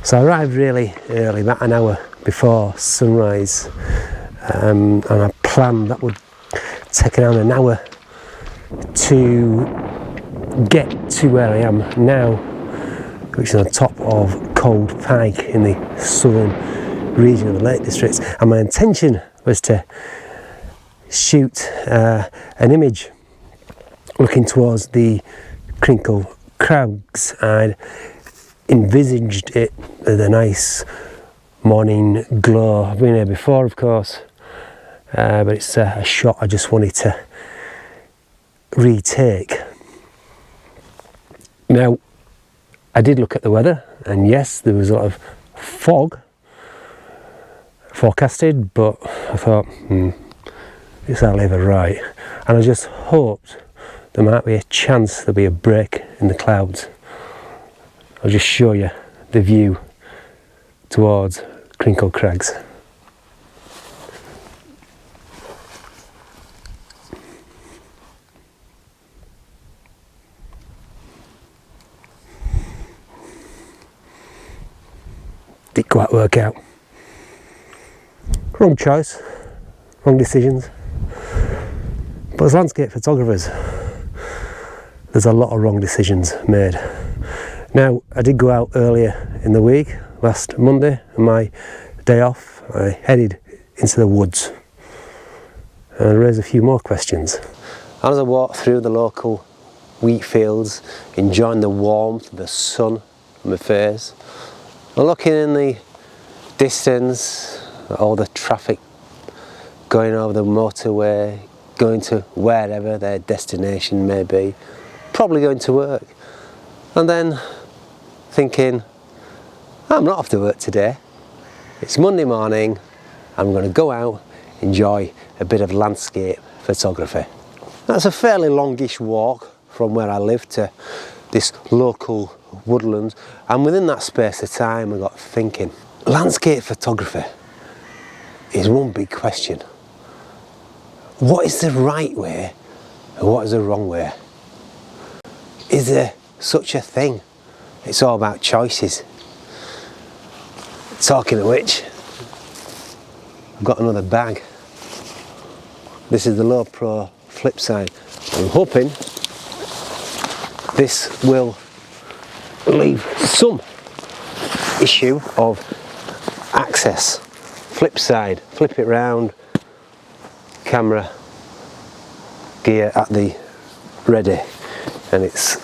So I arrived really early, about an hour before sunrise, and I planned that would take around an hour to get to where I am now, which is on top of cold Pike in the southern region of the Lake District. And my intention was to shoot an image looking towards the Crinkle Crags. I'd envisaged it with a nice morning glow. I've been here before, of course, but it's a shot I just wanted to retake. Now, I did look at the weather, and yes, there was a lot of fog forecasted, but I thought, this I'll leave it right. And I just hoped there might be a chance there'll be a break in the clouds. I'll just show you the view towards Crinkle Crags. Didn't quite work out. Wrong choice, wrong decisions. But as landscape photographers, there's a lot of wrong decisions made. Now, I did go out earlier in the week, last Monday, on my day off. I headed into the woods and raised a few more questions. As I walked through the local wheat fields, enjoying the warmth of the sun on my face, and looking in the distance at all the traffic going over the motorway, going to wherever their destination may be, probably going to work, and then thinking, I'm not off to work today, it's Monday morning, I'm going to go out, enjoy a bit of landscape photography. That's a fairly longish walk from where I live to this local woodland, and within that space of time I got thinking, landscape photography is one big question. What is the right way and what is the wrong way? Is there such a thing? It's all about choices. Talking of which, I've got another bag. This is the Low Pro flip side. I'm hoping this will leave some issue of access. Flip side, flip it round, camera gear at the ready, and it's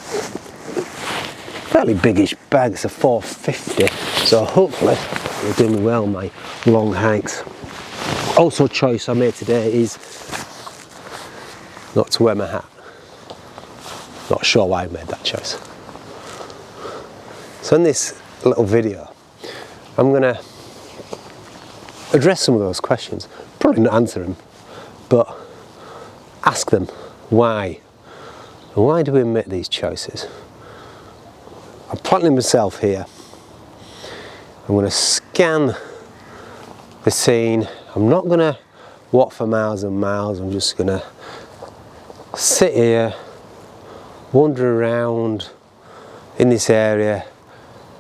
fairly biggish bag. It's a 450, so hopefully it'll do me well on my long hikes. Also, a choice I made today is not to wear my hat. Not sure why I made that choice. So in this little video, I'm going to address some of those questions. Probably not answer them, but ask them why. And why do we make these choices? I'm planting myself here. I'm going to scan the scene. I'm not going to walk for miles and miles. I'm just going to sit here, wander around in this area,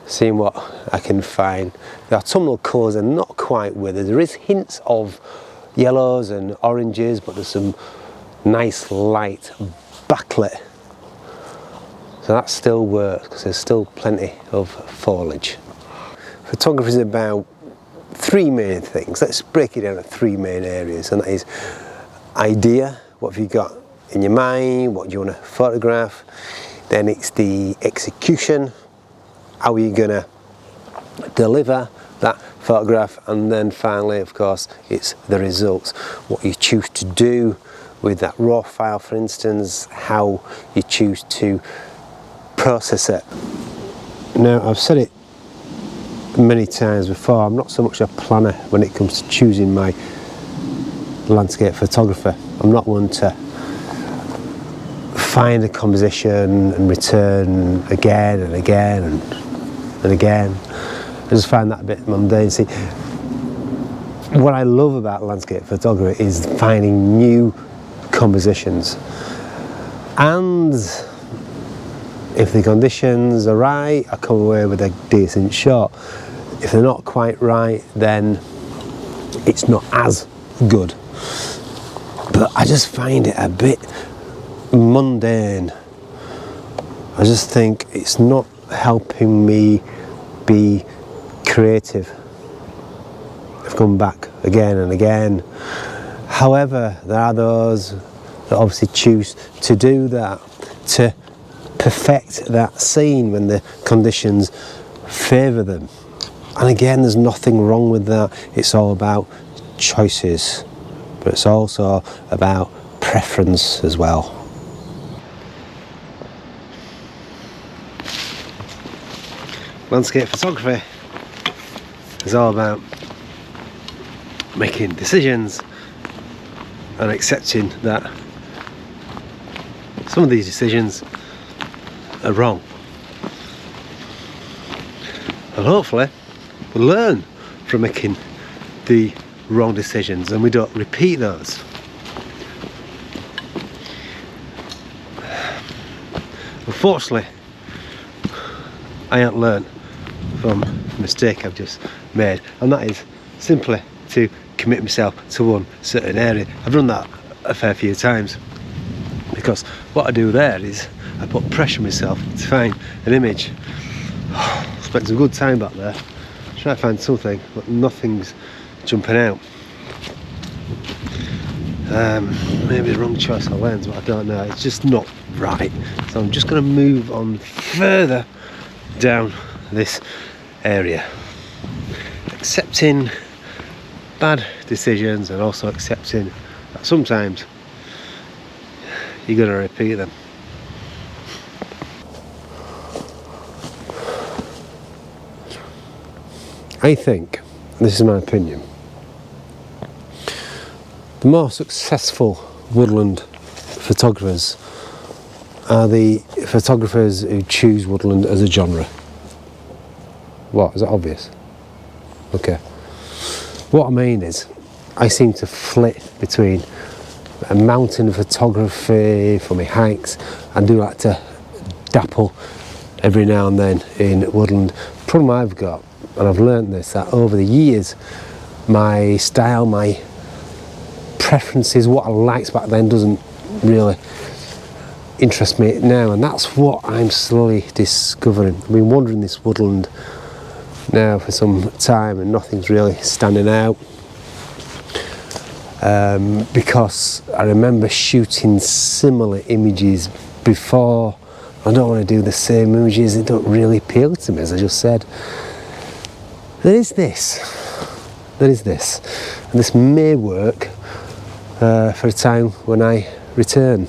seeing what I can find. The autumnal colours are not quite withered. There is hints of yellows and oranges, but there's some nice light backlit. So that still works because there's still plenty of foliage. Photography is about three main things. Let's break it down to three main areas, and that is idea, what have you got in your mind, what do you want to photograph. Then it's the execution, how are you going to deliver that photograph, and then finally, of course, it's the results, what you choose to do with that raw file, for instance, how you choose to process it. Now, I've said it many times before, I'm not so much a planner when it comes to choosing my landscape photographer. I'm not one to find a composition and return again and again and again. I just find that a bit mundane. See, what I love about landscape photography is finding new compositions, and If the conditions are right, I come away with a decent shot. If they're not quite right, then it's not as good. But I just find it a bit mundane. I just think it's not helping me be creative. I've come back again and again. However, there are those that obviously choose to do that, to perfect that scene when the conditions favour them. And again, there's nothing wrong with that. It's all about choices, but it's also about preference as well. Landscape photography is all about making decisions and accepting that some of these decisions are wrong. And hopefully we learn from making the wrong decisions and we don't repeat those. Unfortunately, I haven't learned from the mistake I've just made, and that is simply to commit myself to one certain area. I've done that a fair few times, because what I do there is I put pressure on myself to find an image. Spent some good time back there trying to find something, but nothing's jumping out. Maybe the wrong choice of lens, but I don't know, it's just not right. So I'm just going to move on further down this area, accepting bad decisions and also accepting that sometimes you're going to repeat them. I think, this is my opinion, the more successful woodland photographers are the photographers who choose woodland as a genre. What, is that obvious? Okay. What I mean is, I seem to flit between a mountain photography for my hikes. I do like to dapple every now and then in woodland. The problem I've got, and I've learned this, that over the years, my style, my preferences, what I liked back then doesn't really interest me now, and that's what I'm slowly discovering. I've been wandering this woodland now for some time and nothing's really standing out, because I remember shooting similar images before. I don't want to do the same images, they don't really appeal to me, as I just said. There is this, and this may work for a time when I return,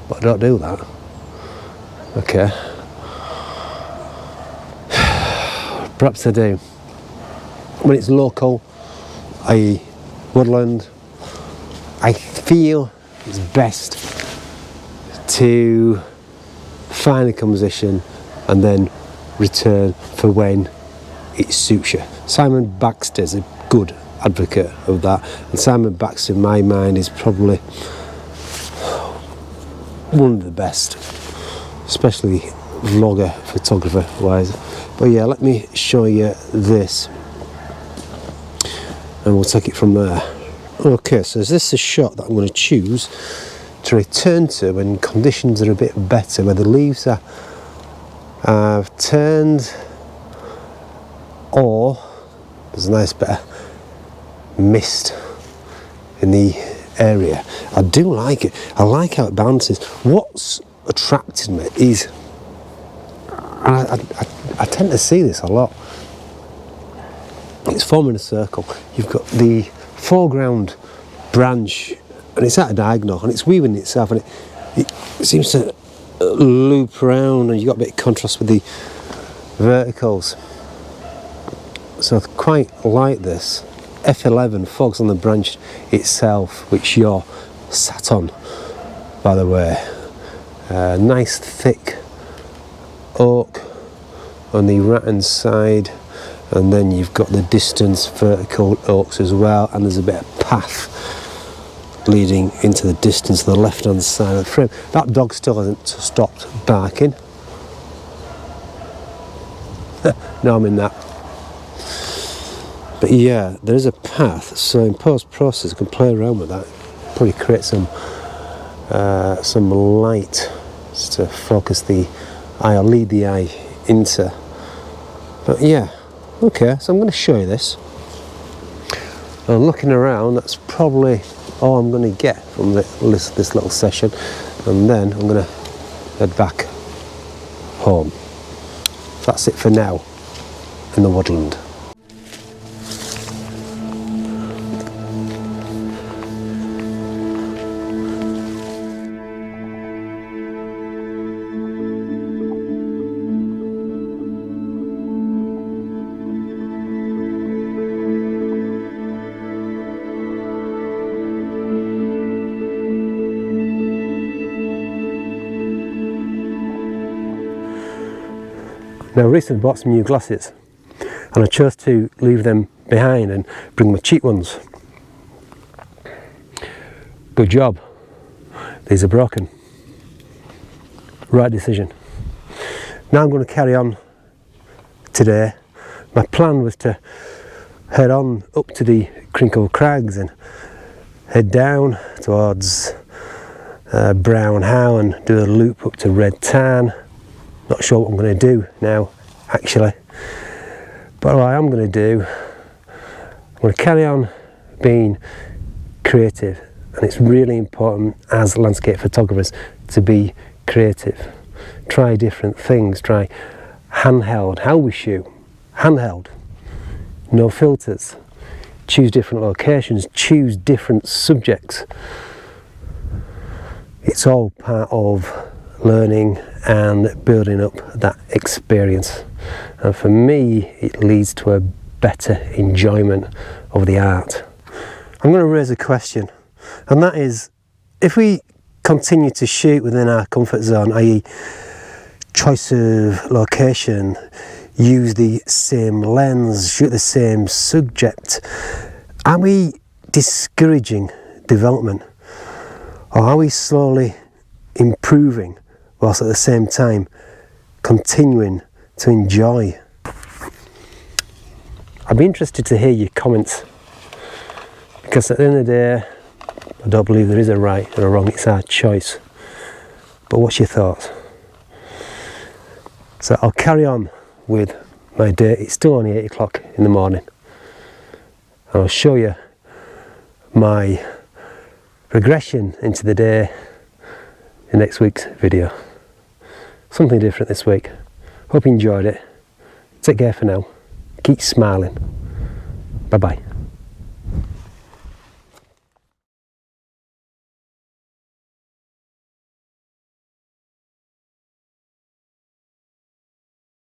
but I don't do that. Okay. Perhaps I do. When it's local, i.e. woodland, I feel it's best to find a composition and then return for when it suits you. Simon Baxter's a good advocate of that, and Simon Baxter in my mind is probably one of the best, especially vlogger, photographer wise. But yeah, let me show you this and we'll take it from there. Okay, so is this a shot that I'm going to choose to return to when conditions are a bit better, where the leaves have turned, or there's a nice bit of mist in the area. I do like it. I like how it bounces. What's attracted me is, and I tend to see this a lot, it's forming a circle. You've got the foreground branch and it's at a diagonal and it's weaving itself, and it seems to loop around, and you've got a bit of contrast with the verticals. So I quite like this. F11 fogs on the branch itself, which you're sat on, by the way. Nice thick oak on the right hand side, and then you've got the distance vertical oaks as well, and there's a bit of path leading into the distance to the left hand side of the frame. That dog still hasn't stopped barking. No, I'm in that. But yeah, there is a path, so in post-process you can play around with that. Probably create some light to focus the eye or lead the eye into. But yeah, okay, so I'm going to show you this. And looking around, that's probably all I'm going to get from this little session, and then I'm going to head back home. That's it for now in the woodland. Now, I recently bought some new glasses and I chose to leave them behind and bring my cheap ones. Good job. These are broken. Right decision. Now I'm going to carry on today. My plan was to head on up to the Crinkle Crags and head down towards Brown How and do a loop up to Red Tarn. Not sure what I'm going to do now, actually. But what I am going to do, I'm going to carry on being creative. And it's really important as landscape photographers to be creative. Try different things, try handheld, how we shoot, handheld, no filters. Choose different locations, choose different subjects. It's all part of learning and building up that experience, and for me it leads to a better enjoyment of the art. I'm going to raise a question, and that is, if we continue to shoot within our comfort zone, i.e. choice of location, use the same lens, shoot the same subject, are we discouraging development, or are we slowly improving whilst at the same time continuing to enjoy? I'd be interested to hear your comments, because at the end of the day I don't believe there is a right or a wrong, it's our choice. But what's your thoughts? So I'll carry on with my day. It's still only 8 o'clock in the morning, and I'll show you my progression into the day in next week's video. Something different this week. Hope you enjoyed it. Take care for now. Keep smiling. Bye bye.